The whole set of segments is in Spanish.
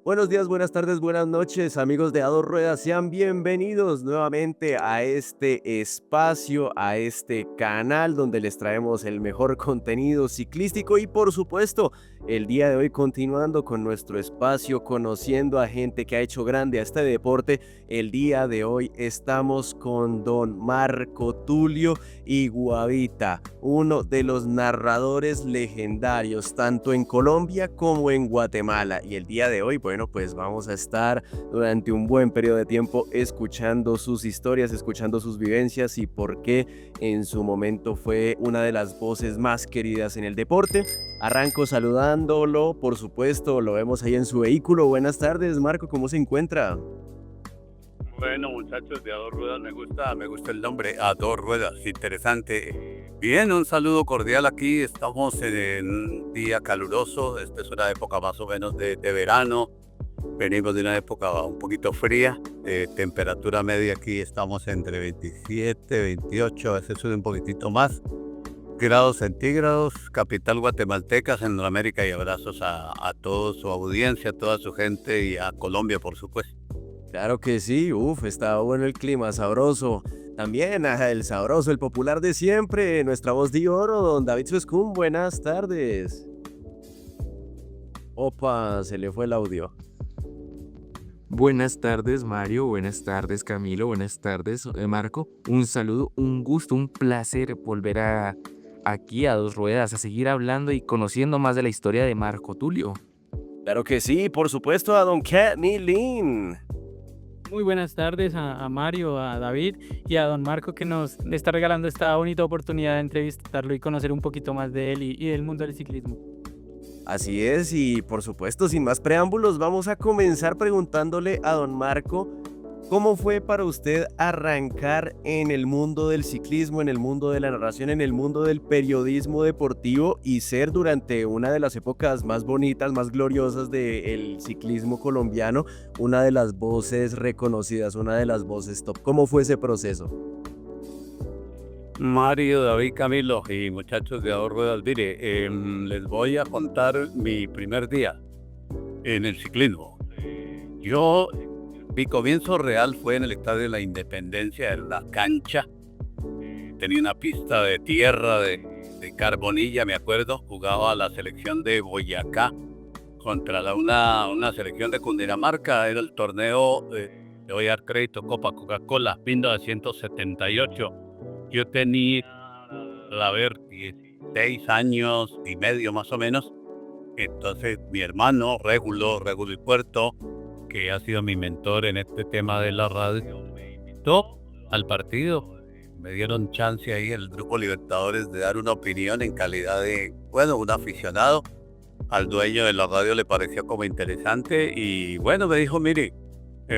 Buenos días, buenas tardes, buenas noches, amigos de A Dos Ruedas. Sean bienvenidos nuevamente a este espacio, a este canal donde les traemos el mejor contenido ciclístico y por supuesto, el día de hoy continuando con nuestro espacio, conociendo a gente que ha hecho grande a este deporte. El día de hoy estamos con don Marco Tulio Iguavita, uno de los narradores legendarios tanto en Colombia como en Guatemala. Y el día de hoy, bueno, pues vamos a estar durante un buen periodo de tiempo escuchando sus historias, escuchando sus vivencias y por qué en su momento fue una de las voces más queridas en el deporte. Arranco saludándolo, por supuesto, lo vemos ahí en su vehículo. Buenas tardes, Marco, ¿cómo se encuentra? Bueno, muchachos de A Dos Ruedas, me gusta el nombre, A Dos Ruedas, interesante. Bien, un saludo cordial aquí, estamos en un día caluroso, esta es una época más o menos de verano, venimos de una época un poquito fría, temperatura media aquí estamos entre 27, 28, a veces sube un poquitito más, grados centígrados, capital guatemalteca, Centroamérica, y abrazos a toda su audiencia, a toda su gente y a Colombia, por supuesto. Claro que sí, está bueno el clima, sabroso. También, el sabroso, el popular de siempre, nuestra voz de oro, don David Suescún, buenas tardes. Opa, se le fue el audio. Buenas tardes, Mario. Buenas tardes, Camilo. Buenas tardes, Marco. Un saludo, un gusto, un placer volver aquí a Dos Ruedas a seguir hablando y conociendo más de la historia de Marco Tulio. Claro que sí, por supuesto, a don Kenny Lin. Muy buenas tardes a Mario, a David y a don Marco que nos está regalando esta bonita oportunidad de entrevistarlo y conocer un poquito más de él y del mundo del ciclismo. Así es, y por supuesto, sin más preámbulos, vamos a comenzar preguntándole a don Marco, ¿cómo fue para usted arrancar en el mundo del ciclismo, en el mundo de la narración, en el mundo del periodismo deportivo y ser durante una de las épocas más bonitas, más gloriosas del ciclismo colombiano, una de las voces reconocidas, una de las voces top? ¿Cómo fue ese proceso? Mario, David, Camilo y muchachos de A Dos Ruedas, mire, les voy a contar mi primer día en el ciclismo. Yo, mi comienzo real fue en el Estadio de la Independencia, en la cancha. Tenía una pista de tierra de carbonilla, me acuerdo. Jugaba la selección de Boyacá contra una selección de Cundinamarca. Era el torneo, le voy a dar crédito, Copa Coca-Cola, 1978. Yo tenía, a ver, 16 años y medio más o menos. Entonces mi hermano, Régulo y Puerto, que ha sido mi mentor en este tema de la radio, me invitó al partido. Me dieron chance ahí el Grupo Libertadores de dar una opinión en calidad de, bueno, un aficionado. Al dueño de la radio le pareció como interesante y bueno, me dijo, mire,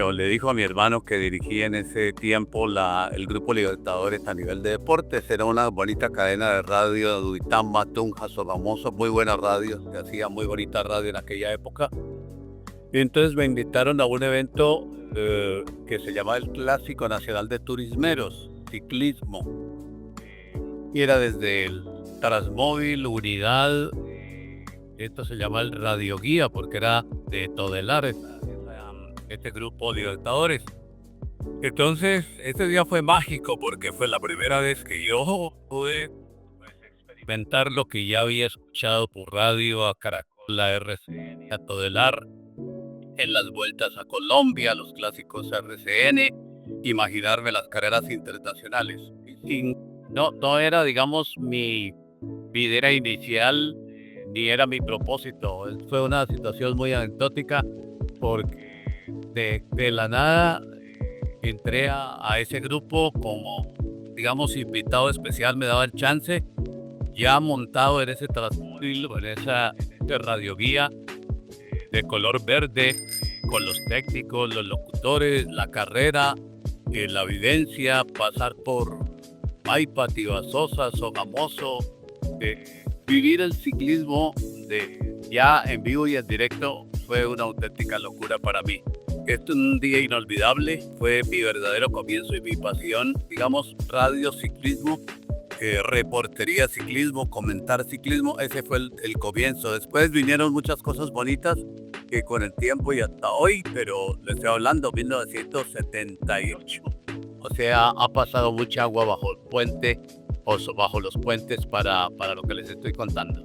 o le dijo a mi hermano que dirigía en ese tiempo el Grupo Libertadores a nivel de deportes. Era una bonita cadena de radio de Duitama, Tunja, Sogamoso, muy buena radio, se hacía muy bonita radio en aquella época. Y entonces me invitaron a un evento que se llamaba el Clásico Nacional de Turismeros, ciclismo. Y era desde el Transmóvil, Unidad, esto se llama el Radio Guía porque era de Todelar, este grupo Libertadores. Entonces, este día fue mágico porque fue la primera vez que yo pude experimentar lo que ya había escuchado por radio, a Caracol, a RCN, a Todelar, en las vueltas a Colombia, los clásicos RCN, imaginarme las carreras internacionales. No era, digamos, mi idea inicial, ni era mi propósito. Fue una situación muy anecdótica porque de la nada entré a ese grupo como, digamos, invitado especial, me daba el chance, ya montado en ese Transmóvil, en esa radioguía de color verde, con los técnicos, los locutores, la carrera, la vivencia, pasar por Maipa, Tibasosa, Sogamoso, vivir el ciclismo ya en vivo y en directo fue una auténtica locura para mí. Este es un día inolvidable, fue mi verdadero comienzo y mi pasión, digamos, radio, ciclismo, reportería, ciclismo, comentar ciclismo, ese fue el comienzo. Después vinieron muchas cosas bonitas, que con el tiempo y hasta hoy, pero le estoy hablando 1978. O sea, ha pasado mucha agua bajo el puente bajo los puentes para lo que les estoy contando.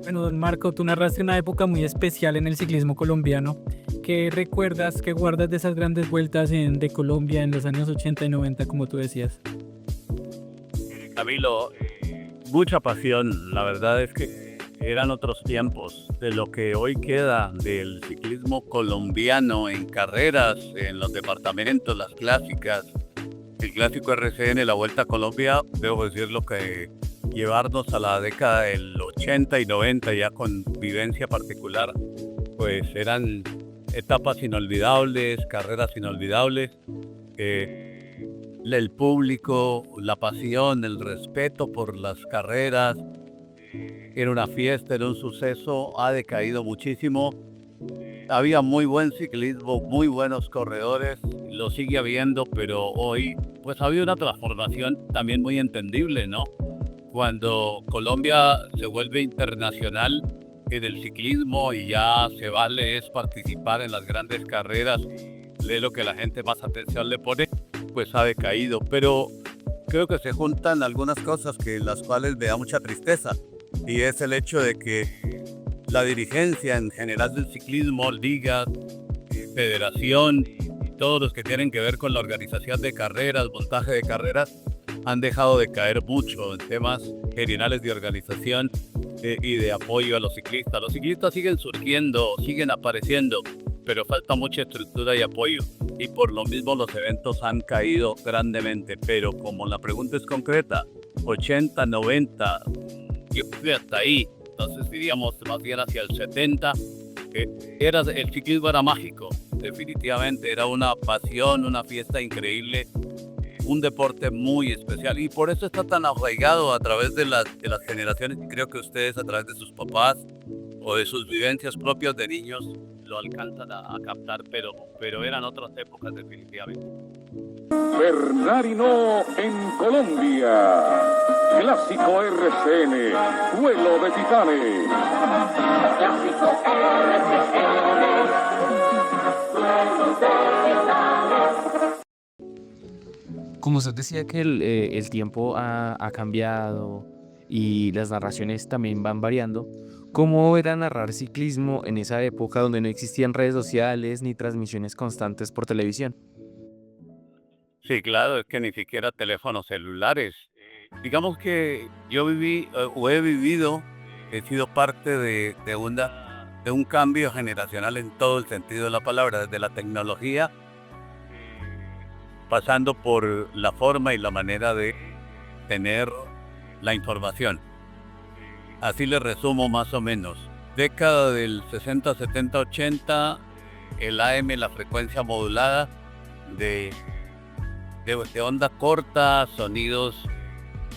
Bueno, don Marco, tú narraste una época muy especial en el ciclismo colombiano. ¿Qué recuerdas, qué guardas de esas grandes vueltas de Colombia en los años 80 y 90, como tú decías? Camilo, mucha pasión. La verdad es que eran otros tiempos. De lo que hoy queda del ciclismo colombiano en carreras, en los departamentos, las clásicas, el clásico RCN, la Vuelta a Colombia, debo decirlo que llevarnos a la década del 80 y 90 ya con vivencia particular, pues eran etapas inolvidables, carreras inolvidables. El público, la pasión, el respeto por las carreras, era una fiesta, era un suceso, ha decaído muchísimo. Había muy buen ciclismo, muy buenos corredores, lo sigue habiendo, pero hoy pues ha habido una transformación también muy entendible, ¿no? Cuando Colombia se vuelve internacional en el ciclismo y ya se vale es participar en las grandes carreras, de lo que la gente más atención le pone, pues ha decaído. Pero creo que se juntan algunas cosas que las cuales me da mucha tristeza, y es el hecho de que la dirigencia en general del ciclismo, ligas, federación, todos los que tienen que ver con la organización de carreras, montaje de carreras, han dejado de caer mucho en temas generales de organización y de apoyo a los ciclistas. Los ciclistas siguen surgiendo, siguen apareciendo, pero falta mucha estructura y apoyo. Y por lo mismo los eventos han caído grandemente. Pero como la pregunta es concreta, 80, 90, yo fui hasta ahí. Entonces diríamos más bien hacia el 70. El ciclismo era mágico, definitivamente. Era una pasión, una fiesta increíble. Un deporte muy especial y por eso está tan arraigado a través de las generaciones, y creo que ustedes a través de sus papás o de sus vivencias propias de niños lo alcanzan a captar, pero eran otras épocas definitivamente. Bernardino en Colombia. Clásico RCN. Duelo de titanes. Clásico RCN. Duelo de titanes. Como usted decía que el tiempo ha cambiado y las narraciones también van variando, ¿cómo era narrar ciclismo en esa época donde no existían redes sociales ni transmisiones constantes por televisión? Sí, claro, es que ni siquiera teléfonos celulares. Digamos que yo viví o he vivido, he sido parte de un cambio generacional en todo el sentido de la palabra, desde la tecnología, pasando por la forma y la manera de tener la información. Así le resumo más o menos. Década del 60, 70, 80, el AM, la frecuencia modulada de onda corta, sonidos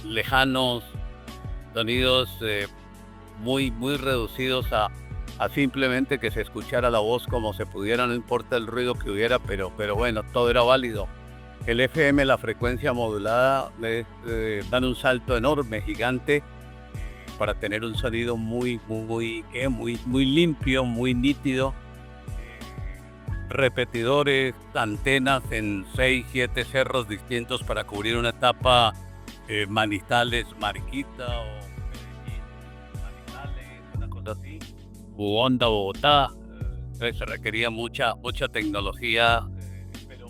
lejanos, sonidos muy reducidos a simplemente que se escuchara la voz como se pudiera, no importa el ruido que hubiera, pero bueno, todo era válido. El FM, la frecuencia modulada, dan un salto enorme, gigante, para tener un sonido muy limpio, muy nítido. Repetidores, antenas en 6, 7 cerros distintos para cubrir una etapa, Manizales, Mariquita o Manizales, una cosa así, u Onda, Bogotá. Se requería mucha tecnología, pero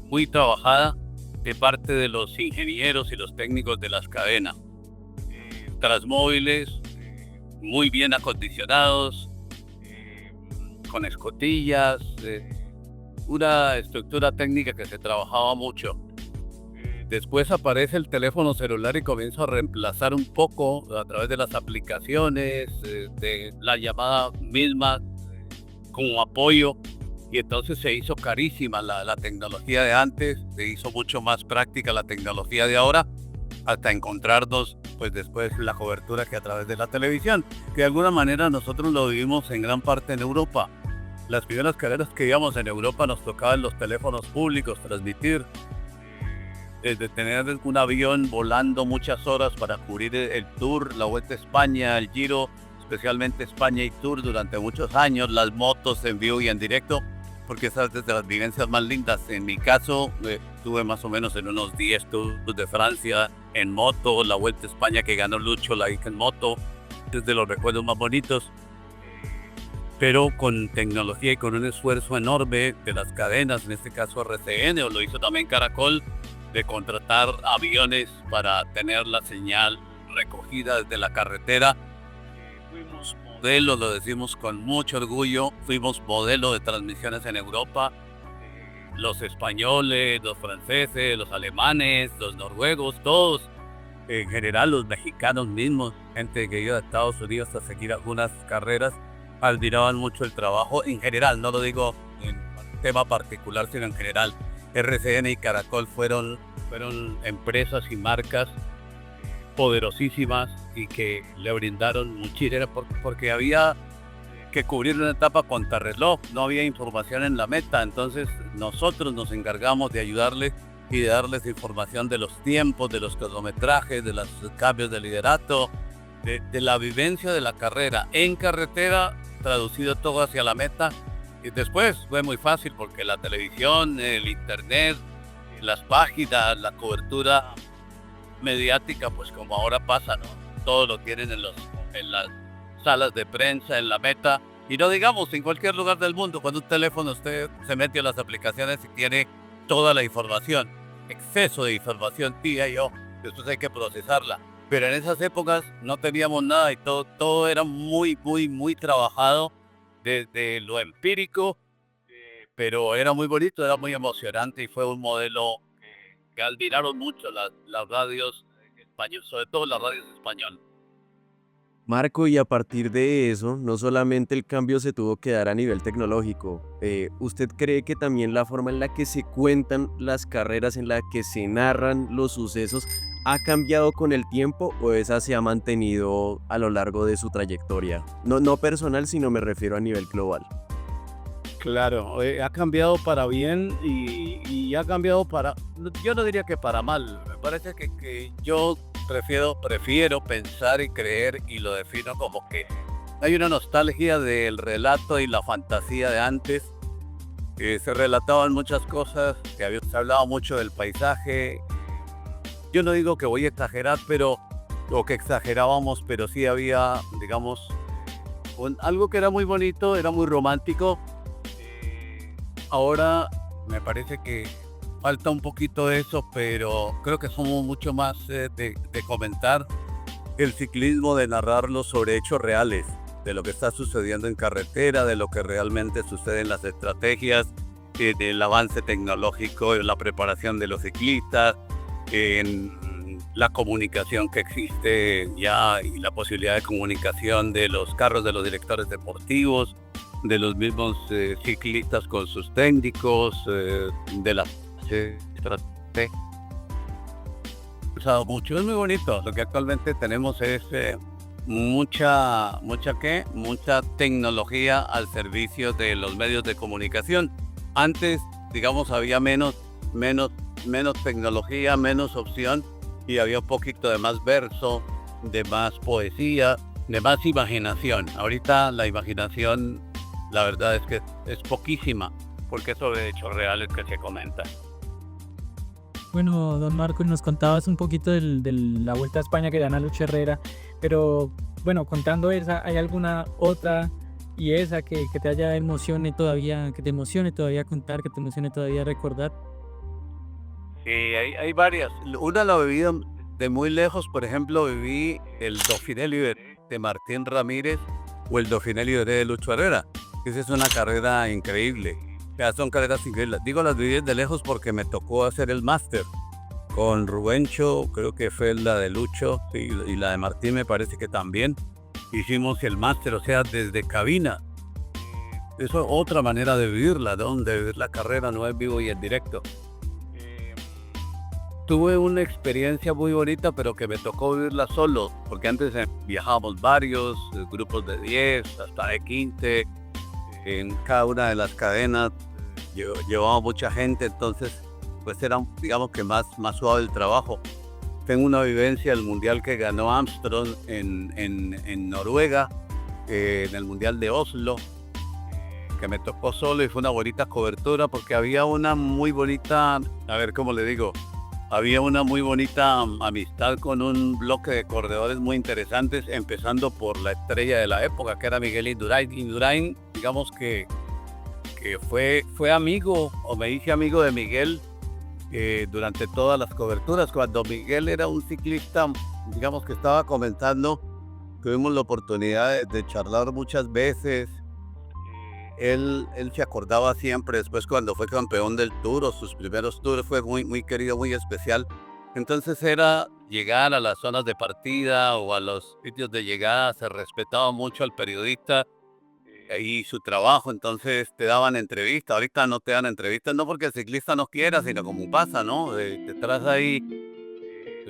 muy trabajada de parte de los ingenieros y los técnicos de las cadenas. Transmóviles muy bien acondicionados, con escotillas, una estructura técnica que se trabajaba mucho. Después aparece el teléfono celular y comienza a reemplazar un poco a través de las aplicaciones, de la llamada misma como apoyo, y entonces se hizo carísima la tecnología de antes, se hizo mucho más práctica la tecnología de ahora, hasta encontrarnos pues después la cobertura que a través de la televisión, que de alguna manera nosotros lo vivimos en gran parte en Europa. Las primeras carreras que íbamos en Europa nos tocaban los teléfonos públicos transmitir, desde tener un avión volando muchas horas para cubrir el Tour, la Vuelta a España, el Giro, especialmente España y Tour durante muchos años, las motos en vivo y en directo, porque esas es de las vivencias más lindas. En mi caso, tuve más o menos en unos 10 Tours de Francia en moto, la Vuelta a España que ganó Lucho, la hice en moto, es de los recuerdos más bonitos, pero con tecnología y con un esfuerzo enorme de las cadenas, en este caso RCN, o lo hizo también Caracol, de contratar aviones para tener la señal recogida desde la carretera. Fuimos modelo, lo decimos con mucho orgullo, fuimos modelo de transmisiones en Europa. Los españoles, los franceses, los alemanes, los noruegos, todos, en general los mexicanos mismos, gente que iba a Estados Unidos a seguir algunas carreras, admiraban mucho el trabajo en general, no lo digo en tema particular, sino en general. RCN y Caracol fueron empresas y marcas poderosísimas y que le brindaron muchísimo, porque había que cubrir una etapa contrarreloj, no había información en la meta, entonces nosotros nos encargamos de ayudarles y de darles información de los tiempos, de los cronometrajes, de los cambios de liderato, de la vivencia de la carrera en carretera, traducido todo hacia la meta. Y después fue muy fácil porque la televisión, el internet, las páginas, la cobertura mediática, pues como ahora pasa, ¿no? Todo lo tienen en las salas de prensa, en la meta, y no digamos en cualquier lugar del mundo. Cuando un teléfono usted se mete a las aplicaciones y tiene toda la información, exceso de información, tía y yo, después hay que procesarla. Pero en esas épocas no teníamos nada y todo era muy trabajado desde lo empírico, pero era muy bonito, era muy emocionante y fue un modelo que admiraron mucho las radios españolas, sobre todo las radios españolas. Marco, y a partir de eso, no solamente el cambio se tuvo que dar a nivel tecnológico, ¿usted cree que también la forma en la que se cuentan las carreras, en la que se narran los sucesos, ha cambiado con el tiempo o esa se ha mantenido a lo largo de su trayectoria? No personal, sino me refiero a nivel global. Claro, ha cambiado para bien y ha cambiado yo no diría que para mal, me parece que yo prefiero pensar y creer, y lo defino como que hay una nostalgia del relato y la fantasía de antes, que se relataban muchas cosas, se hablaba mucho del paisaje. Yo no digo que voy a exagerar, o que exagerábamos, pero sí había, digamos, algo que era muy bonito, era muy romántico. Ahora me parece que falta un poquito de eso, pero creo que somos mucho más de comentar el ciclismo, de narrarlo sobre hechos reales, de lo que está sucediendo en carretera, de lo que realmente sucede en las estrategias, del avance tecnológico, en la preparación de los ciclistas, en la comunicación que existe ya y la posibilidad de comunicación de los carros de los directores deportivos, de los mismos ciclistas con sus técnicos, de las estrategias. Mucho, es muy bonito. Lo que actualmente tenemos es mucha tecnología al servicio de los medios de comunicación. Antes, digamos, había menos tecnología, menos opción, y había un poquito de más verso, de más poesía, de más imaginación. Ahorita la imaginación, la verdad es que es poquísima, porque es sobre hechos reales que se comentan. Bueno, don Marco, nos contabas un poquito de la Vuelta a España que gana Lucho Herrera, pero bueno, contando esa, ¿hay alguna otra y esa que te emocione todavía contar, que te emocione todavía recordar? Sí, hay varias. Una la viví de muy lejos. Por ejemplo, viví el Dauphiné Libéré de Martín Ramírez o el Dauphiné Libéré de Lucho Herrera. Esa es una carrera increíble. O sea, son carreras increíbles. Digo, las viví de lejos porque me tocó hacer el máster con Rubencho, creo que fue la de Lucho, sí, y la de Martín me parece que también. Hicimos el máster, o sea, desde cabina. Eso es otra manera de vivirla, ¿no? De vivir la carrera, no en vivo y en directo. Tuve una experiencia muy bonita, pero que me tocó vivirla solo, porque antes viajábamos varios, grupos de 10, hasta de 15, en cada una de las cadenas llevaba mucha gente, entonces pues era, digamos que más suave el trabajo. Tengo una vivencia del mundial que ganó Armstrong en Noruega, en el Mundial de Oslo, que me tocó solo y fue una bonita cobertura porque había una muy bonita, a ver cómo le digo, había una muy bonita amistad con un bloque de corredores muy interesantes, empezando por la estrella de la época, que era Miguel Indurain. Indurain, digamos que fue amigo, o me hice amigo de Miguel durante todas las coberturas. Cuando Miguel era un ciclista, digamos que estaba comenzando, tuvimos la oportunidad de charlar muchas veces. Él se acordaba siempre, después cuando fue campeón del Tour, o sus primeros Tours, fue muy, muy querido, muy especial. Entonces era llegar a las zonas de partida o a los sitios de llegada, se respetaba mucho al periodista y su trabajo, entonces te daban entrevistas. Ahorita no te dan entrevistas, no porque el ciclista no quiera, sino como pasa, ¿no? Detrás ahí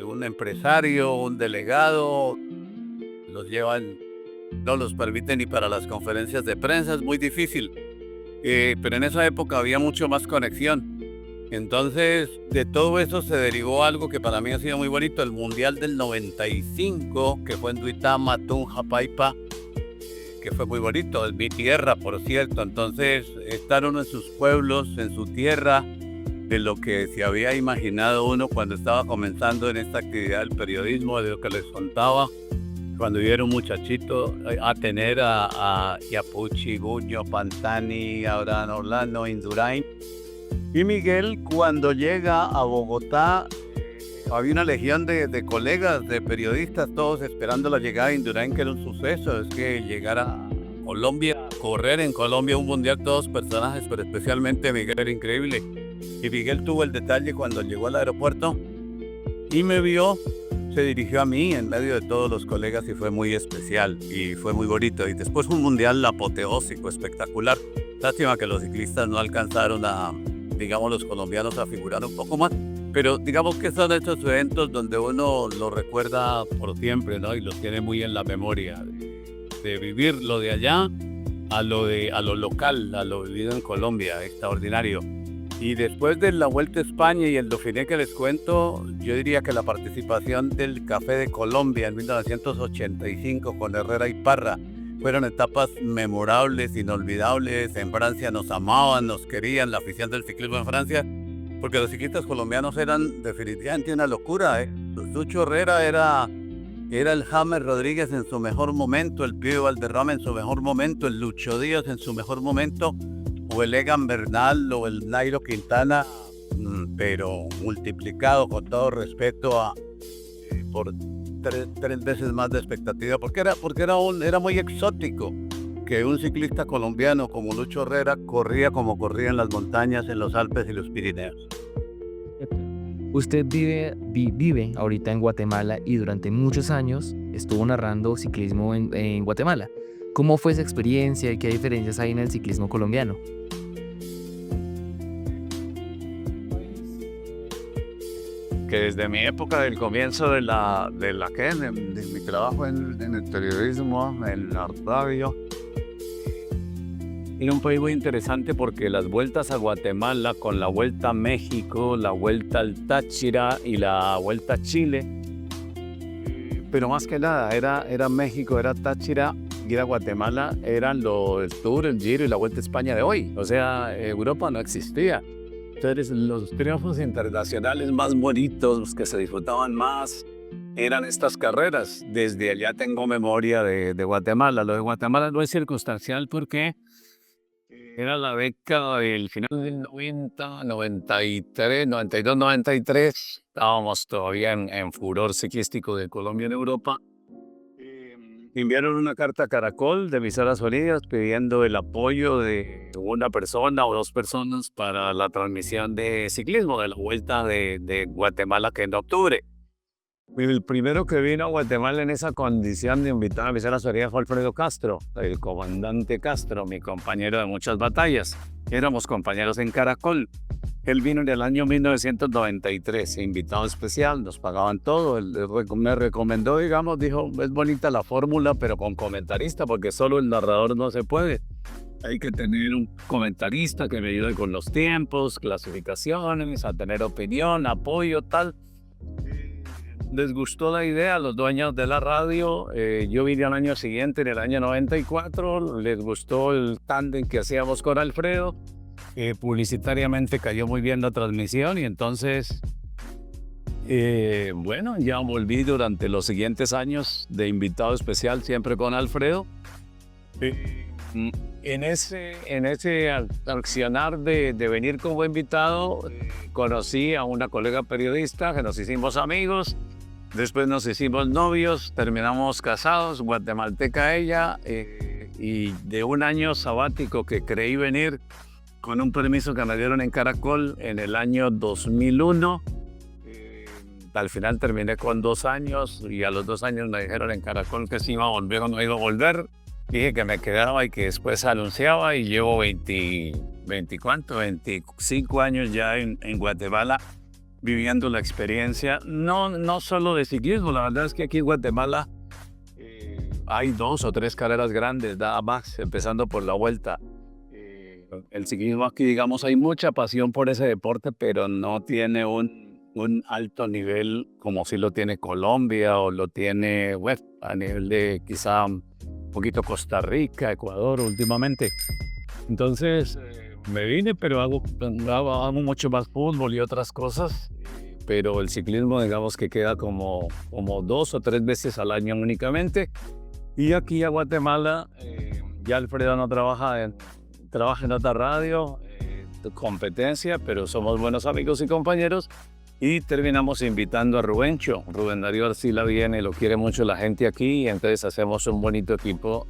un empresario, un delegado, los llevan, no los permiten ni para las conferencias de prensa, es muy difícil. Pero en esa época había mucho más conexión. Entonces, de todo eso se derivó algo que para mí ha sido muy bonito, el Mundial del 95, que fue en Duitama, Tunja, Paipa, que fue muy bonito, es mi tierra, por cierto. Entonces, estar uno en sus pueblos, en su tierra, de lo que se había imaginado uno cuando estaba comenzando en esta actividad del periodismo, de lo que les contaba, cuando yo era un muchachito, a tener a Iapucci, Guño, Pantani, Abraham Orlando, Indurain. Y Miguel, cuando llega a Bogotá, había una legión de colegas, de periodistas, todos esperando la llegada de Indurain, que era un suceso. Es que llegar a Colombia, correr en Colombia un mundial, todos personajes, pero especialmente Miguel, era increíble. Y Miguel tuvo el detalle cuando llegó al aeropuerto y me vio, se dirigió a mí en medio de todos los colegas y fue muy especial y fue muy bonito. Y después un mundial apoteósico, espectacular. Lástima que los ciclistas no alcanzaron a, digamos, los colombianos a figurar un poco más. Pero digamos que son estos eventos donde uno lo recuerda por siempre, ¿no? Y los tiene muy en la memoria. De vivir lo de allá a lo local, a lo vivido en Colombia, extraordinario. Y después de la Vuelta a España y el Dauphiné que les cuento, yo diría que la participación del Café de Colombia en 1985 con Herrera y Parra fueron etapas memorables, inolvidables. En Francia nos amaban, nos querían, la afición del ciclismo en Francia, porque los ciclistas colombianos eran definitivamente una locura, ¿eh? Sucho Herrera era el James Rodríguez en su mejor momento, el Pío Valderrama en su mejor momento, el Lucho Díaz en su mejor momento, o el Egan Bernal o el Nairo Quintana, pero multiplicado, con todo respeto, por tres veces más de expectativa, porque era muy exótico que un ciclista colombiano como Lucho Herrera corría como corría en las montañas, en los Alpes y los Pirineos. Usted vive ahorita en Guatemala y durante muchos años estuvo narrando ciclismo en Guatemala. ¿Cómo fue esa experiencia y qué diferencias hay en el ciclismo colombiano? Que desde mi época del comienzo de mi trabajo en el periodismo, en la radio, era un país muy interesante porque las vueltas a Guatemala, con la Vuelta a México, la Vuelta al Táchira y la Vuelta a Chile, pero más que nada era México, era Táchira y era Guatemala, eran el Tour, el Giro y la Vuelta a España de hoy. O sea, Europa no existía. Entonces, los triunfos internacionales más bonitos, los que se disfrutaban más, eran estas carreras. Desde allá tengo memoria de Guatemala. Lo de Guatemala no es circunstancial porque era la década del final del 90, 93, 92, 93. Estábamos todavía en furor ciclístico de Colombia en Europa. Enviaron una carta a Caracol de Emisoras Unidas pidiendo el apoyo de una persona o dos personas para la transmisión de ciclismo de la Vuelta de Guatemala, que en octubre. El primero que vino a Guatemala en esa condición de invitar a Emisoras Unidas fue Alfredo Castro, el comandante Castro, mi compañero de muchas batallas. Éramos compañeros en Caracol. Él vino en el año 1993, invitado especial, nos pagaban todo. Él me recomendó, digamos, dijo, es bonita la fórmula, pero con comentarista, porque solo el narrador no se puede. Hay que tener un comentarista que me ayude con los tiempos, clasificaciones, a tener opinión, apoyo, tal. les gustó la idea a los dueños de la radio. Yo vine al año siguiente, en el año 94, les gustó el tándem que hacíamos con Alfredo. Publicitariamente cayó muy bien la transmisión y entonces, bueno, ya volví durante los siguientes años de invitado especial siempre con Alfredo. En ese accionar de venir como invitado, conocí a una colega periodista que nos hicimos amigos, después nos hicimos novios, terminamos casados, guatemalteca ella, y de un año sabático que creí venir con un permiso que me dieron en Caracol en el año 2001, al final terminé con 2 años y a los 2 años me dijeron en Caracol que si iba a volver o no iba a volver. Dije que me quedaba y que después anunciaba y llevo 25 años ya en Guatemala viviendo la experiencia, no solo de ciclismo, la verdad es que aquí en Guatemala hay 2 o 3 carreras grandes, nada más, empezando por la Vuelta. El ciclismo aquí, digamos, hay mucha pasión por ese deporte, pero no tiene un alto nivel como si lo tiene Colombia o lo tiene a nivel de quizá un poquito Costa Rica, Ecuador últimamente. Entonces me vine, pero hago mucho más fútbol y otras cosas, pero el ciclismo digamos que queda como 2 o 3 veces al año únicamente. Y aquí a Guatemala ya Alfredo no trabaja en otra radio, competencia, pero somos buenos amigos y compañeros. Y terminamos invitando a Rubencho. Rubén Darío Arcila viene, lo quiere mucho la gente aquí, y entonces hacemos un bonito equipo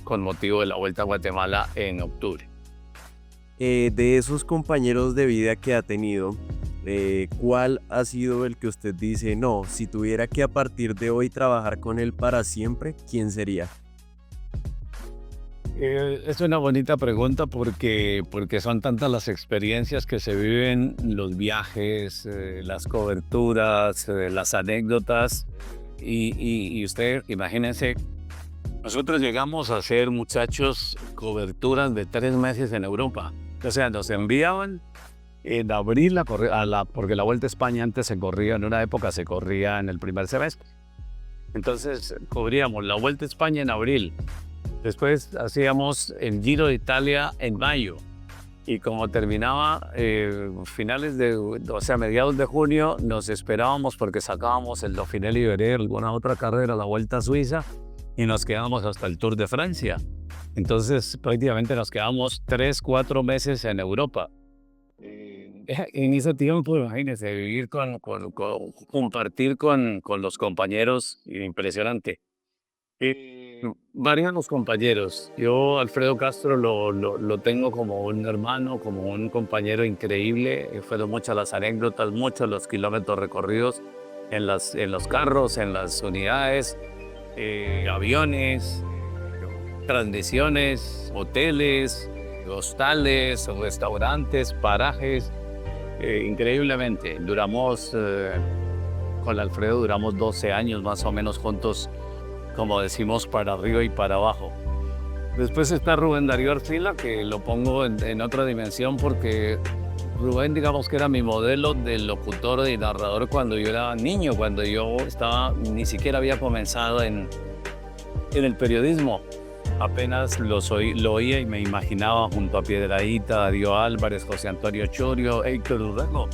con motivo de la Vuelta a Guatemala en octubre. De esos compañeros de vida que ha tenido, ¿cuál ha sido el que usted dice, no, si tuviera que a partir de hoy trabajar con él para siempre, ¿quién sería? Es una bonita pregunta porque son tantas las experiencias que se viven, los viajes, las coberturas, las anécdotas. Y usted, imagínense, nosotros llegamos a hacer, muchachos, coberturas de 3 meses en Europa. O sea, nos enviaban en abril, porque la Vuelta a España antes se corría, en una época se corría en el primer semestre. Entonces, cubríamos la Vuelta a España en abril. Después hacíamos el Giro de Italia en mayo. Y como terminaba mediados de junio, nos esperábamos porque sacábamos el Dauphiné Libéré, alguna otra carrera, la Vuelta a Suiza, y nos quedábamos hasta el Tour de Francia. Entonces prácticamente nos quedamos 3-4 meses en Europa. En ese tiempo, imagínense, vivir compartir con los compañeros, impresionante. Varían los compañeros. Yo, Alfredo Castro, lo tengo como un hermano, como un compañero increíble. Fueron muchas las anécdotas, muchos los kilómetros recorridos en los carros, en las unidades, aviones, transmisiones, hoteles, hostales, restaurantes, parajes. Increíblemente. Con Alfredo duramos 12 años más o menos juntos, como decimos, para arriba y para abajo. Después está Rubén Darío Arcila, que lo pongo en otra dimensión porque Rubén, digamos que era mi modelo de locutor y narrador cuando yo era niño, cuando yo ni siquiera había comenzado en el periodismo. Apenas lo oía y me imaginaba junto a Piedrahíta, Darío Álvarez, José Antonio Chorio, Héctor Urrego.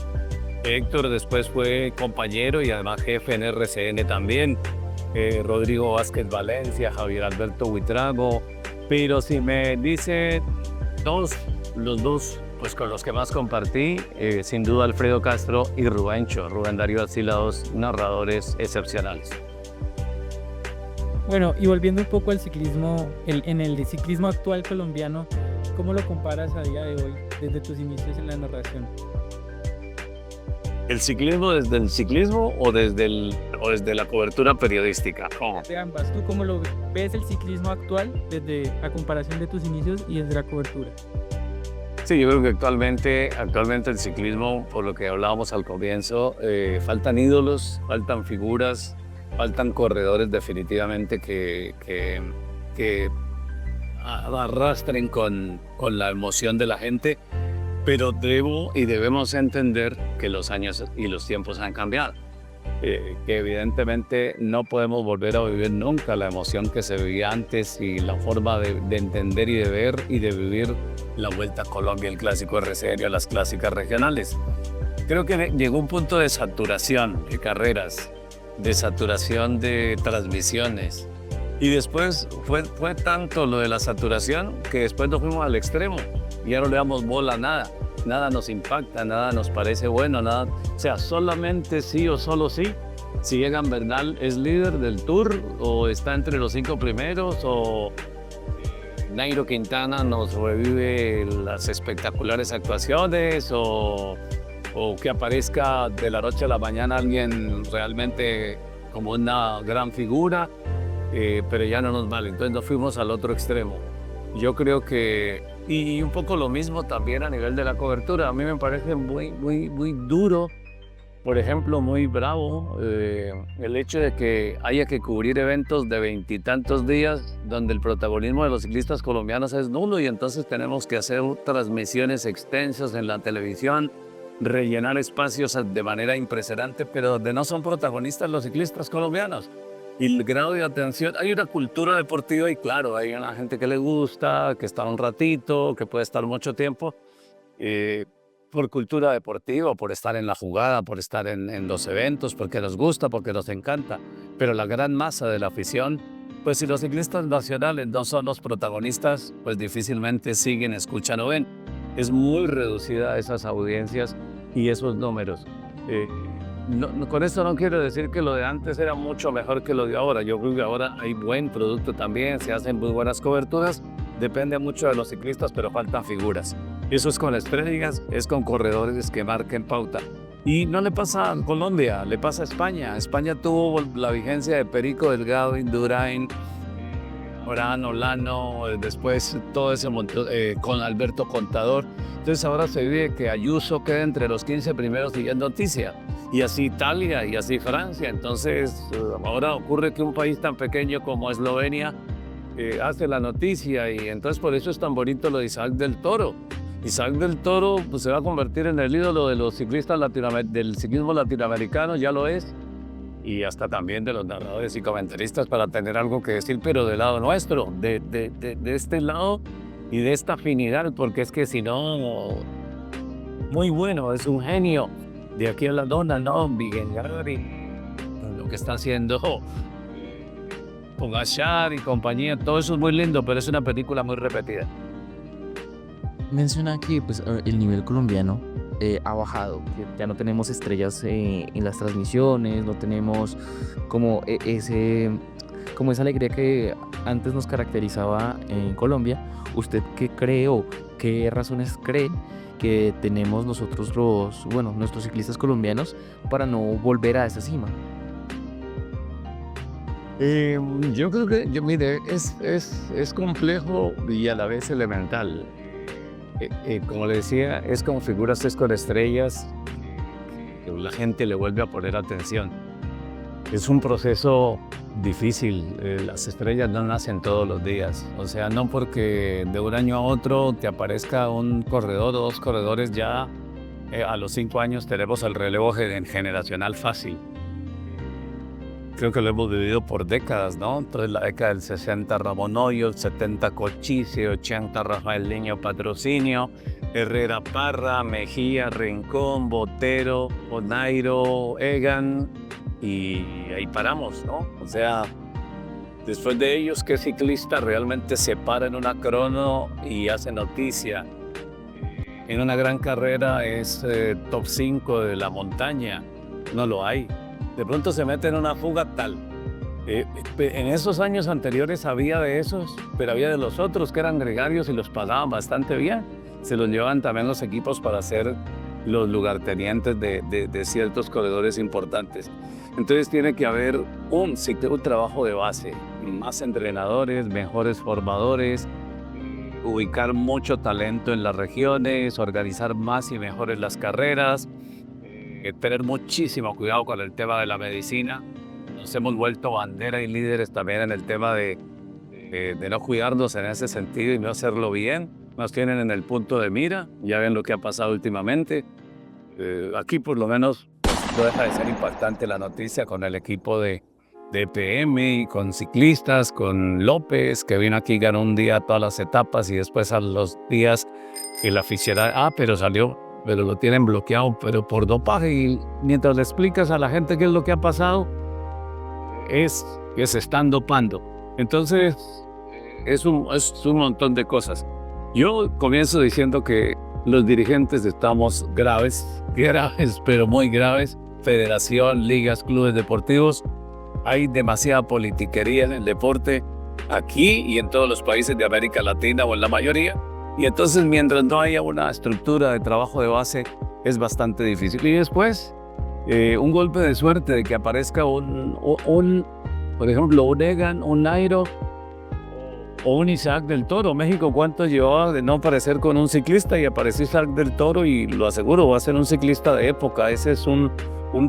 Héctor después fue compañero y además jefe en RCN también. Rodrigo Vázquez Valencia, Javier Alberto Huitrago, pero si me dice los dos pues con los que más compartí, sin duda Alfredo Castro y Rubén Darío Arcila, 2 narradores excepcionales. Bueno, y volviendo un poco al ciclismo, en el ciclismo actual colombiano, ¿cómo lo comparas a día de hoy, desde tus inicios en la narración? ¿El ciclismo desde el ciclismo o desde la cobertura periodística? ¿Cómo? De ambas. ¿Tú cómo lo ves el ciclismo actual desde a comparación de tus inicios y desde la cobertura? Sí, yo creo que actualmente el ciclismo, por lo que hablábamos al comienzo, faltan ídolos, faltan figuras, faltan corredores definitivamente que arrastren con la emoción de la gente. Pero debemos entender que los años y los tiempos han cambiado. que evidentemente no podemos volver a vivir nunca la emoción que se vivía antes y la forma de entender y de ver y de vivir la Vuelta a Colombia, el clásico RCN, las clásicas regionales. Creo que llegó un punto de saturación de carreras, de saturación de transmisiones. Y después fue tanto lo de la saturación que después nos fuimos al extremo. Y ya no le damos bola a nada. Nada nos impacta, nada nos parece bueno, nada. O sea, solamente sí o solo sí. Si Egan Bernal es líder del Tour o está entre los 5 primeros o Nairo Quintana nos revive las espectaculares actuaciones o que aparezca de la noche a la mañana alguien realmente como una gran figura, pero ya no nos vale. Entonces nos fuimos al otro extremo. Yo creo que, y un poco lo mismo también a nivel de la cobertura, a mí me parece muy duro, por ejemplo, muy bravo, el hecho de que haya que cubrir eventos de 20 y tantos días donde el protagonismo de los ciclistas colombianos es nulo y entonces tenemos que hacer transmisiones extensas en la televisión, rellenar espacios de manera impresionante, pero donde no son protagonistas los ciclistas colombianos. Y el grado de atención, hay una cultura deportiva y claro, hay una gente que le gusta, que está un ratito, que puede estar mucho tiempo, por cultura deportiva, por estar en la jugada, por estar en los eventos, porque nos gusta, porque nos encanta. Pero la gran masa de la afición, pues si los ciclistas nacionales no son los protagonistas, pues difícilmente siguen, escuchan o ven. Es muy reducida esas audiencias y esos números. Con esto no quiero decir que lo de antes era mucho mejor que lo de ahora. Yo creo que ahora hay buen producto también, se hacen muy buenas coberturas. Depende mucho de los ciclistas, pero faltan figuras. Eso es con estrellas, es con corredores que marquen pauta. Y no le pasa a Colombia, le pasa a España. España tuvo la vigencia de Perico Delgado, Indurain, Orán, Olano, después todo ese montón, con Alberto Contador. Entonces ahora se vive que Ayuso quede entre los 15 primeros y ya es noticia. Y así Italia y así Francia. Entonces ahora ocurre que un país tan pequeño como Eslovenia hace la noticia y entonces por eso es tan bonito lo de Isaac del Toro. Isaac del Toro pues, se va a convertir en el ídolo de los ciclistas del ciclismo latinoamericano, ya lo es. Y hasta también de los narradores y comentaristas para tener algo que decir, pero del lado nuestro, de este lado y de esta afinidad, porque es que si no, muy bueno, es un genio. De aquí a la dona, no, Vigengarí, lo que está haciendo Pogačar y compañía, todo eso es muy lindo, pero es una película muy repetida. Menciona que pues, el nivel colombiano ha bajado, que ya no tenemos estrellas en las transmisiones, no tenemos como esa alegría que antes nos caracterizaba en Colombia. ¿Usted qué cree o qué razones cree que tenemos nosotros nuestros ciclistas colombianos para no volver a esa cima? Yo creo que, mire, es complejo y a la vez elemental. Como le decía, es con figuras, es con estrellas, que la gente le vuelve a poner atención. Es un proceso difícil, las estrellas no nacen todos los días, o sea, no porque de un año a otro te aparezca un corredor o dos corredores ya, a los 5 años tenemos el relevo generacional fácil. Creo que lo hemos vivido por décadas, ¿no? Entonces la década del 60 Ramón Hoyo, el 70 Cochise, 80 Rafael Niño Patrocinio, Herrera Parra, Mejía, Rincón, Botero, Nairo, Egan, y ahí paramos, ¿no? O sea, después de ellos, ¿qué ciclista realmente se para en una crono y hace noticia? En una gran carrera es top 5 de la montaña, no lo hay. De pronto se mete en una fuga tal. En esos años anteriores había de esos, pero había de los otros que eran gregarios y los pagaban bastante bien. Se los llevaban también los equipos para ser los lugartenientes de ciertos corredores importantes. Entonces tiene que haber un trabajo de base, más entrenadores, mejores formadores, ubicar mucho talento en las regiones, organizar más y mejores las carreras, tener muchísimo cuidado con el tema de la medicina. Nos hemos vuelto bandera y líderes también en el tema de no cuidarnos en ese sentido y no hacerlo bien. Nos tienen en el punto de mira, ya ven lo que ha pasado últimamente. Aquí por lo menos no deja de ser impactante la noticia con el equipo de PM y con ciclistas, con López, que vino aquí, ganó un día todas las etapas y después a los días el aficionado, pero salió, pero lo tienen bloqueado, pero por dopaje. Y mientras le explicas a la gente qué es lo que ha pasado, es que se están dopando. Entonces, es un montón de cosas. Yo comienzo diciendo que los dirigentes estamos graves, pero muy graves. Federación, ligas, clubes deportivos. Hay demasiada politiquería en el deporte aquí y en todos los países de América Latina o en la mayoría. Y entonces, mientras no haya una estructura de trabajo de base, es bastante difícil. Y después, un golpe de suerte de que aparezca por ejemplo, un Egan, un Nairo o un Isaac del Toro. México, ¿cuánto llevaba de no aparecer con un ciclista? Y apareció Isaac del Toro y lo aseguro, va a ser un ciclista de época. Ese es un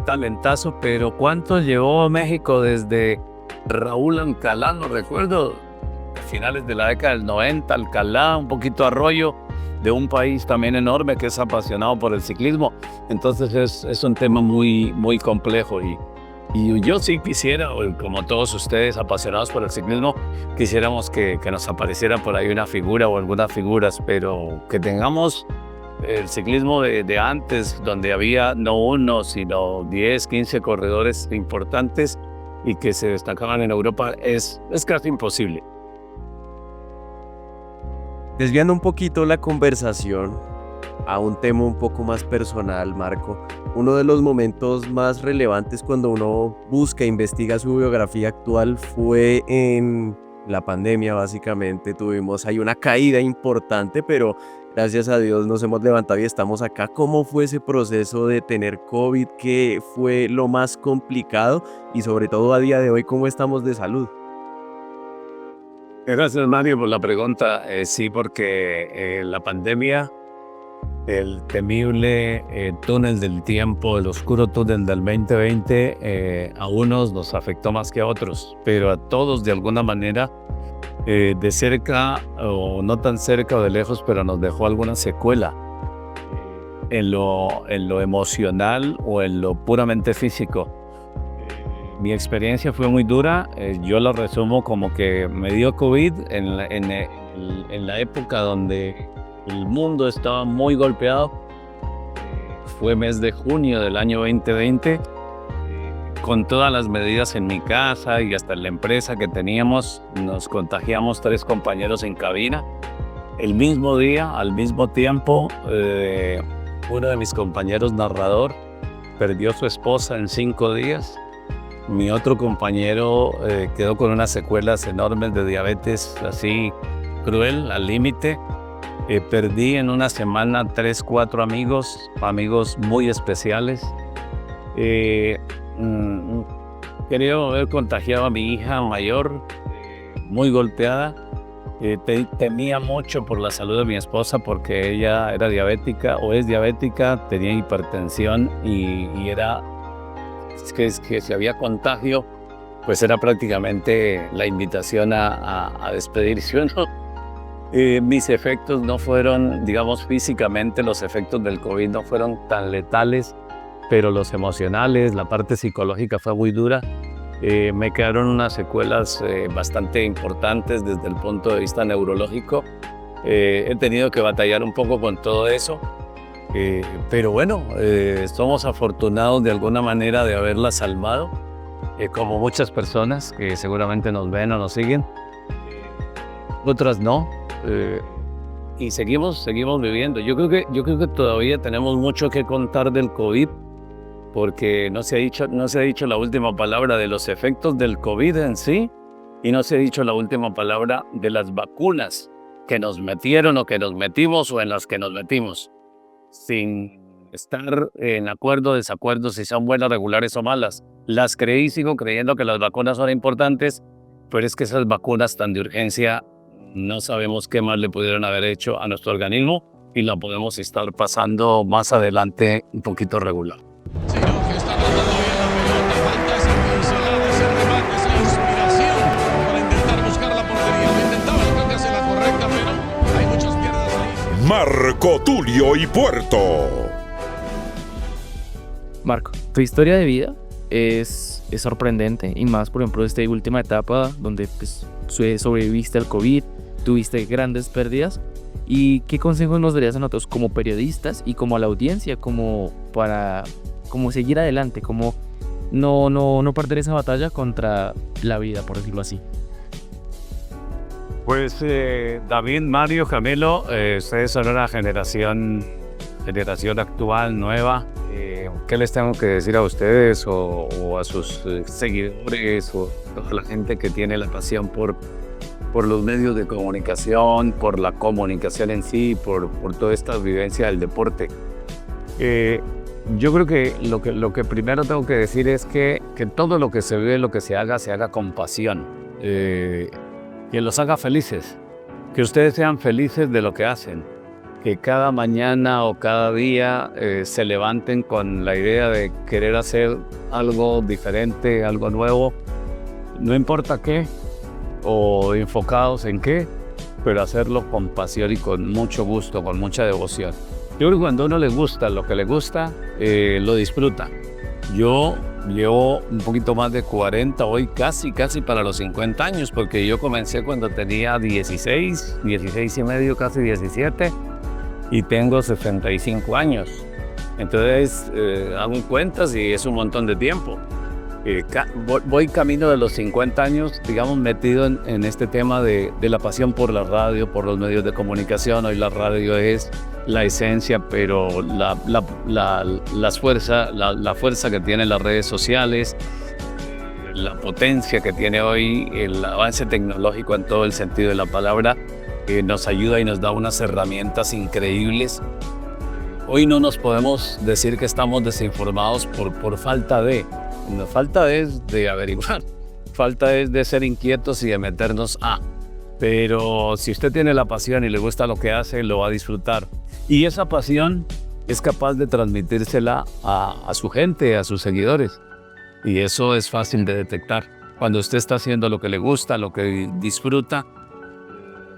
talentazo, pero ¿cuánto llevó México desde Raúl Alcalá? No recuerdo, finales de la década del 90, Alcalá, un poquito Arroyo, de un país también enorme que es apasionado por el ciclismo. Entonces es un tema muy, muy complejo y yo sí quisiera, como todos ustedes apasionados por el ciclismo, quisiéramos que nos apareciera por ahí una figura o algunas figuras, pero que tengamos el ciclismo de antes, donde había no uno, sino 10, 15 corredores importantes y que se destacaban en Europa, es casi imposible. Desviando un poquito la conversación a un tema un poco más personal, Marco, uno de los momentos más relevantes cuando uno busca e investiga su biografía actual fue en la pandemia. Básicamente tuvimos ahí una caída importante, pero gracias a Dios nos hemos levantado y estamos acá. ¿Cómo fue ese proceso de tener COVID? ¿Qué fue lo más complicado? Y sobre todo a día de hoy, ¿cómo estamos de salud? Gracias, Mario, por la pregunta. Sí, porque la pandemia, el temible túnel del tiempo, el oscuro túnel del 2020, a unos nos afectó más que a otros, pero a todos de alguna manera, de cerca o no tan cerca o de lejos, pero nos dejó alguna secuela en lo emocional o en lo puramente físico. Mi experiencia fue muy dura. Yo lo resumo como que me dio COVID en la época donde el mundo estaba muy golpeado. Fue mes de junio del año 2020. Con todas las medidas en mi casa y hasta en la empresa que teníamos, nos contagiamos 3 compañeros en cabina. El mismo día, al mismo tiempo, uno de mis compañeros narrador perdió a su esposa en 5 días. Mi otro compañero quedó con unas secuelas enormes de diabetes, así cruel, al límite. Perdí en una semana 3, 4 amigos muy especiales. Creo haber contagiado a mi hija mayor, muy golpeada. Temía mucho por la salud de mi esposa porque ella era diabética o es diabética, tenía hipertensión y era que si había contagio, pues era prácticamente la invitación a despedirse uno. Mis efectos no fueron, digamos, físicamente los efectos del COVID no fueron tan letales, pero los emocionales, la parte psicológica fue muy dura. Me quedaron unas secuelas bastante importantes desde el punto de vista neurológico. He tenido que batallar un poco con todo eso. Pero bueno, somos afortunados de alguna manera de haberla salvado, como muchas personas que seguramente nos ven o nos siguen, otras no, y seguimos viviendo. Yo creo que todavía tenemos mucho que contar del COVID, porque no se ha dicho la última palabra de los efectos del COVID en sí, y no se ha dicho la última palabra de las vacunas que nos metieron o que nos metimos o en las que nos metimos, sin estar en acuerdo o desacuerdo si son buenas, regulares o malas. Las creí y sigo creyendo que las vacunas son importantes, pero es que esas vacunas tan de urgencia no sabemos qué más le pudieron haber hecho a nuestro organismo y la podemos estar pasando más adelante un poquito regular. Sí, no, que está tratando bien la pelota, falta esa pincelada, ese remate, esa inspiración para intentar buscar la portería. Lo intentaba, yo creo que hace la correcta, pero hay muchas piernas ahí. Marco Tulio y Puerto. Marco. Tu historia de vida es sorprendente y más, por ejemplo, esta última etapa donde pues, sobreviviste al COVID, tuviste grandes pérdidas. ¿Y qué consejos nos darías a nosotros como periodistas y como a la audiencia, como para seguir adelante, como no perder esa batalla contra la vida, por decirlo así? Pues David, Mario, Camilo, ustedes son una generación actual, nueva. ¿Qué les tengo que decir a ustedes o a sus seguidores o a la gente que tiene la pasión por los medios de comunicación, por la comunicación en sí, por toda esta vivencia del deporte? Yo creo que lo que primero tengo que decir es que todo lo que se ve, lo que se haga con pasión. Que los haga felices, que ustedes sean felices de lo que hacen, que cada mañana o cada día se levanten con la idea de querer hacer algo diferente, algo nuevo, no importa qué, o enfocados en qué, pero hacerlo con pasión y con mucho gusto, con mucha devoción. Yo creo que cuando a uno le gusta lo que le gusta, lo disfruta. Yo llevo un poquito más de 40, hoy casi para los 50 años, porque yo comencé cuando tenía 16 y medio, casi 17, y tengo 65 años. Entonces, hago cuentas y es un montón de tiempo. Voy camino de los 50 años, digamos, metido en este tema de la pasión por la radio, por los medios de comunicación. Hoy la radio es la esencia, pero la fuerza que tienen las redes sociales, la potencia que tiene hoy el avance tecnológico en todo el sentido de la palabra, nos ayuda y nos da unas herramientas increíbles. Hoy no nos podemos decir que estamos desinformados por falta de... La falta es de averiguar, falta es de ser inquietos y de meternos a. Pero si usted tiene la pasión y le gusta lo que hace, lo va a disfrutar. Y esa pasión es capaz de transmitírsela a su gente, a sus seguidores. Y eso es fácil de detectar. Cuando usted está haciendo lo que le gusta, lo que disfruta,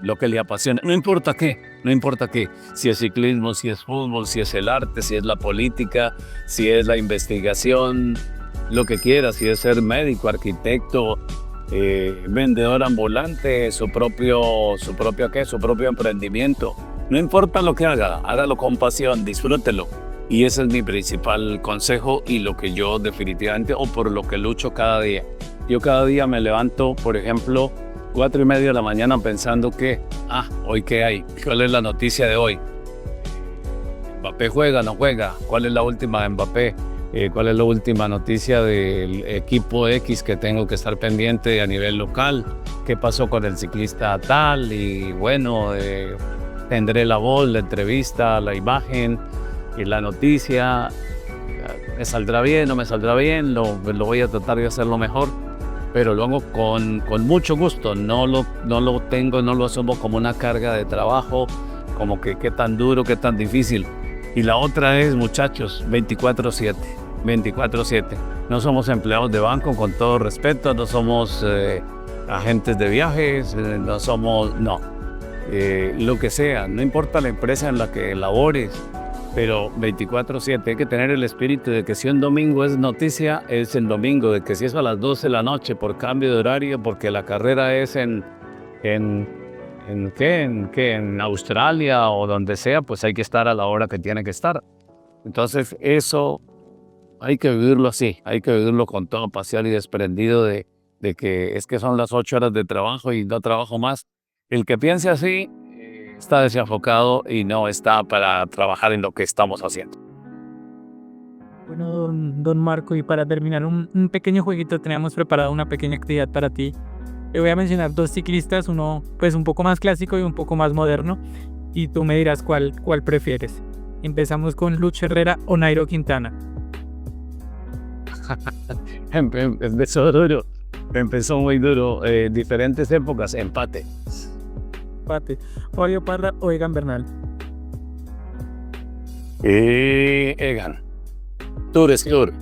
lo que le apasiona, no importa qué, si es ciclismo, si es fútbol, si es el arte, si es la política, si es la investigación, lo que quiera, si es ser médico, arquitecto, vendedor ambulante, su propio emprendimiento. No importa lo que haga, hágalo con pasión, disfrútelo. Y ese es mi principal consejo y lo que yo definitivamente, o por lo que lucho cada día. Yo cada día me levanto, por ejemplo, 4:30 de la mañana pensando que, ¿hoy qué hay? ¿Cuál es la noticia de hoy? ¿Mbappé juega, no juega? ¿Cuál es la última de Mbappé? ¿Cuál es la última noticia del equipo X que tengo que estar pendiente a nivel local? ¿Qué pasó con el ciclista tal? Y bueno, tendré la voz, la entrevista, la imagen y la noticia. ¿Me saldrá bien? ¿No me saldrá bien? Lo voy a tratar de hacerlo mejor, pero lo hago con mucho gusto. No lo asumo como una carga de trabajo, como que qué tan duro, qué tan difícil. Y la otra es, muchachos, 24/7. No somos empleados de banco, con todo respeto, no somos agentes de viajes, no. Lo que sea, no importa la empresa en la que labores, pero 24/7. Hay que tener el espíritu de que si un domingo es noticia, es el domingo, de que si es a las 12 de la noche por cambio de horario, porque la carrera es en Australia o donde sea, pues hay que estar a la hora que tiene que estar. Entonces eso hay que vivirlo así, hay que vivirlo con toda pasión y desprendido de que es que son las 8 horas de trabajo y no trabajo más. El que piense así está desenfocado y no está para trabajar en lo que estamos haciendo. Bueno, don Marco, y para terminar un pequeño jueguito, teníamos preparado una pequeña actividad para ti. Le voy a mencionar dos ciclistas, uno pues un poco más clásico y un poco más moderno, y tú me dirás cuál prefieres. Empezamos con Lucho Herrera o Nairo Quintana. Empezó muy duro. Diferentes épocas, empate. Fabio Parra o Egan Bernal. Egan. Tour es Tour.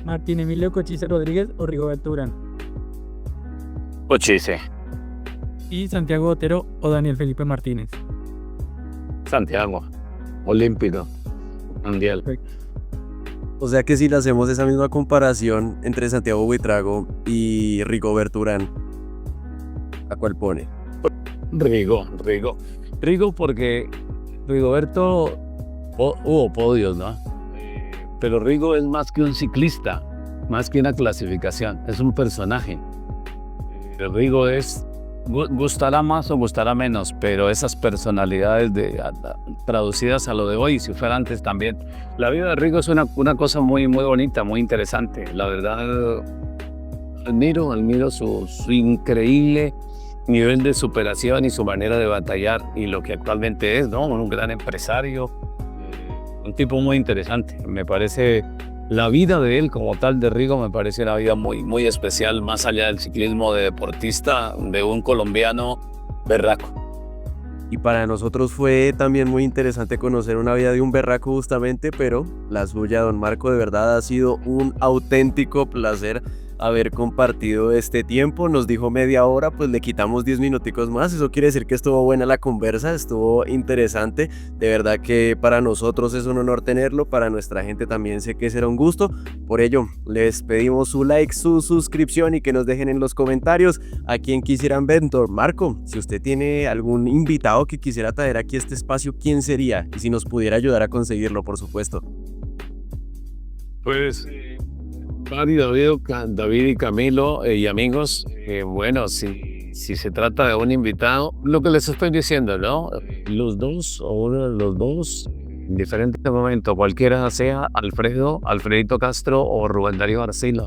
Martín Emilio Cochise Rodríguez o Rigoberto Urán. Cochise. Y Santiago Otero o Daniel Felipe Martínez. Santiago. Olímpico. Mundial. Perfecto. O sea que si le hacemos esa misma comparación entre Santiago Buitrago y Rigoberto Urán, ¿a cuál pone? Rigo porque Rigoberto hubo podios, ¿no? Pero Rigo es más que un ciclista, más que una clasificación, es un personaje. Rigo gustará más o gustará menos, pero esas personalidades traducidas a lo de hoy, si fuera antes también. La vida de Rigo es una cosa muy, muy bonita, muy interesante. La verdad, admiro su increíble nivel de superación y su manera de batallar y lo que actualmente es, ¿no? Un gran empresario, un tipo muy interesante. Me parece la vida de él como tal, de Rigo, me parece una vida muy, muy especial, más allá del ciclismo de deportista, de un colombiano berraco. Y para nosotros fue también muy interesante conocer una vida de un berraco justamente, pero la suya, don Marco, de verdad ha sido un auténtico placer haber compartido este tiempo. Nos dijo media hora, pues le quitamos 10 minuticos más. Eso quiere decir que estuvo buena la conversa, estuvo interesante. De verdad que para nosotros es un honor tenerlo, para nuestra gente también sé que será un gusto. Por ello, les pedimos su like, su suscripción y que nos dejen en los comentarios a quien quisieran ver. Don Marco, si usted tiene algún invitado que quisiera traer aquí a este espacio, ¿quién sería? Y si nos pudiera ayudar a conseguirlo, por supuesto. Pues David y Camilo y amigos, bueno, si se trata de un invitado, lo que les estoy diciendo, ¿no? Los dos o uno de los dos, en diferente momento, cualquiera sea Alfredito Castro o Rubén Darío Arcila.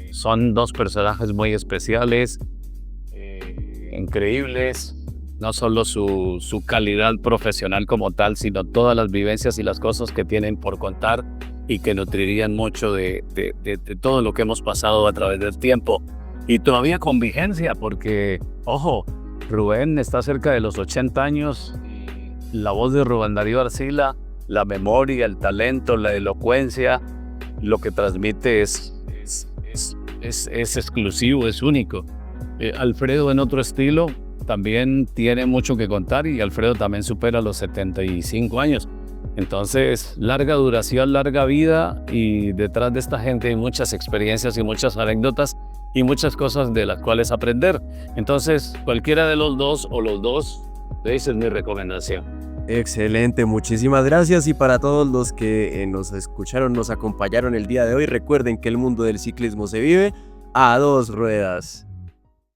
Son dos personajes muy especiales, increíbles, no solo su calidad profesional como tal, sino todas las vivencias y las cosas que tienen por contar y que nutrirían mucho de todo lo que hemos pasado a través del tiempo. Y todavía con vigencia, porque, ojo, Rubén está cerca de los 80 años. La voz de Rubén Darío Arcila, la memoria, el talento, la elocuencia, lo que transmite es exclusivo, es único. Alfredo en otro estilo también tiene mucho que contar y Alfredo también supera los 75 años. Entonces, larga duración, larga vida y detrás de esta gente hay muchas experiencias y muchas anécdotas y muchas cosas de las cuales aprender. Entonces, cualquiera de los dos o los dos, esa es mi recomendación. Excelente, muchísimas gracias y para todos los que nos escucharon, nos acompañaron el día de hoy, recuerden que el mundo del ciclismo se vive a dos ruedas.